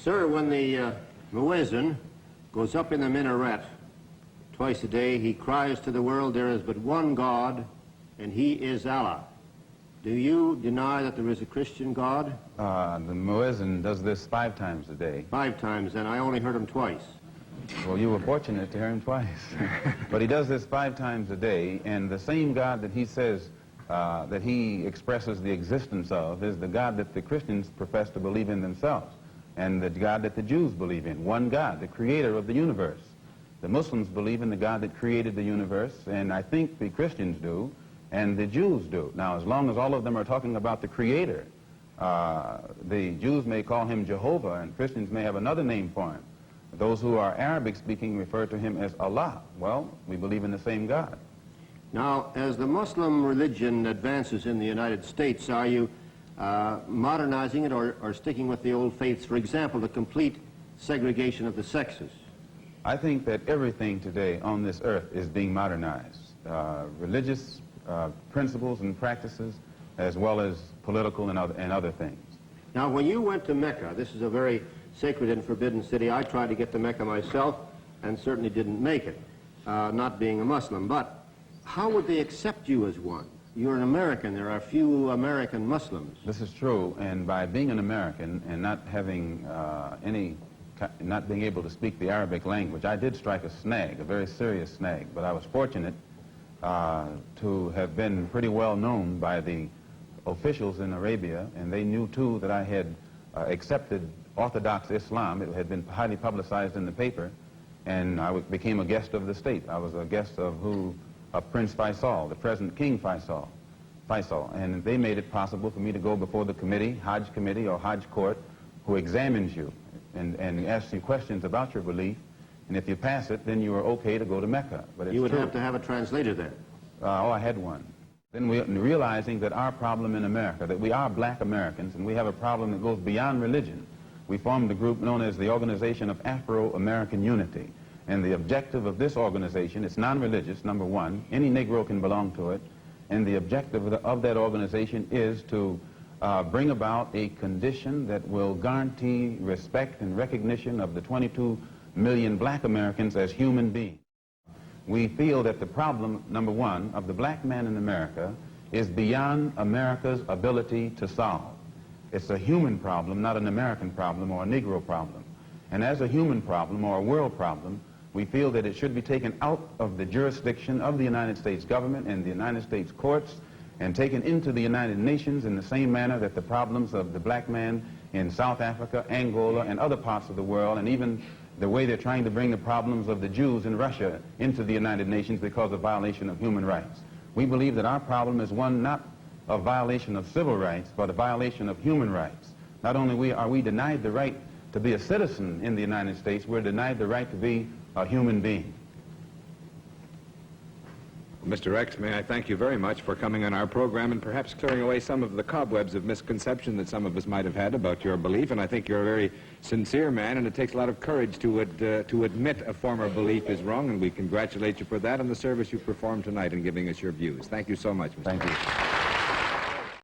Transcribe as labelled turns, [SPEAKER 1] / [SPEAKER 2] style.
[SPEAKER 1] Sir, when the muezzin goes up in the minaret twice a day, he cries to the world, there is but one God, and he is Allah. Do you deny that there is a Christian God?
[SPEAKER 2] The muezzin does this 5 times a day.
[SPEAKER 1] 5 times, and I only heard him twice.
[SPEAKER 2] Well, you were fortunate to hear him twice. But he does this 5 times a day, and the same God that he says that he expresses the existence of is the God that the Christians profess to believe in themselves, and the God that the Jews believe in, one God, the creator of the universe. The Muslims believe in the God that created the universe, and I think the Christians do, and the Jews do. Now, as long as all of them are talking about the creator, the Jews may call him Jehovah, and Christians may have another name for him. Those who are Arabic-speaking refer to him as Allah. Well, we believe in the same God.
[SPEAKER 1] Now, as the Muslim religion advances in the United States, are you modernizing it or sticking with the old faiths? For example, the complete segregation of the sexes.
[SPEAKER 2] I think that everything today on this earth is being modernized. Religious principles and practices, as well as political and other things.
[SPEAKER 1] Now, when you went to Mecca, this is a very sacred and forbidden city. I tried to get to Mecca myself and certainly didn't make it, not being a Muslim. But how would they accept you as one? You're an American. There are few American Muslims.
[SPEAKER 2] This is true, and by being an American and not having not being able to speak the Arabic language, I did strike a snag, a very serious snag, but I was fortunate to have been pretty well known by the officials in Arabia, and they knew too that I had accepted Orthodox Islam. It had been highly publicized in the paper, and I became a guest of the state. I was a guest of Prince Faisal, the present King Faisal, and they made it possible for me to go before the committee, Hajj committee or Hajj court, who examines you and asks you questions about your belief, and if you pass it, then you are okay to go to Mecca. But it's
[SPEAKER 1] you would
[SPEAKER 2] true.
[SPEAKER 1] have to have a translator then.
[SPEAKER 2] I had one. Then realizing that our problem in America, that we are black Americans, and we have a problem that goes beyond religion, we formed a group known as the Organization of Afro-American Unity. And the objective of this organization, it's non-religious, number one. Any Negro can belong to it. And the objective of that organization is to bring about a condition that will guarantee respect and recognition of the 22 million black Americans as human beings. We feel that the problem, number one, of the black man in America is beyond America's ability to solve. It's a human problem, not an American problem or a Negro problem. And as a human problem or a world problem, we feel that it should be taken out of the jurisdiction of the United States government and the United States courts and taken into the United Nations in the same manner that the problems of the black man in South Africa, Angola, and other parts of the world, and even the way they're trying to bring the problems of the Jews in Russia into the United Nations because of violation of human rights. We believe that our problem is one not of violation of civil rights, but a violation of human rights. Not only are we denied the right to be a citizen in the United States, we're denied the right to be a human being.
[SPEAKER 3] Well, Mr. X, may I thank you very much for coming on our program and perhaps clearing away some of the cobwebs of misconception that some of us might have had about your belief. And I think you're a very sincere man, and it takes a lot of courage to admit a former belief is wrong, and we congratulate you for that and the service you performed tonight in giving us your views. Thank you so much, Mr.
[SPEAKER 2] Thank you.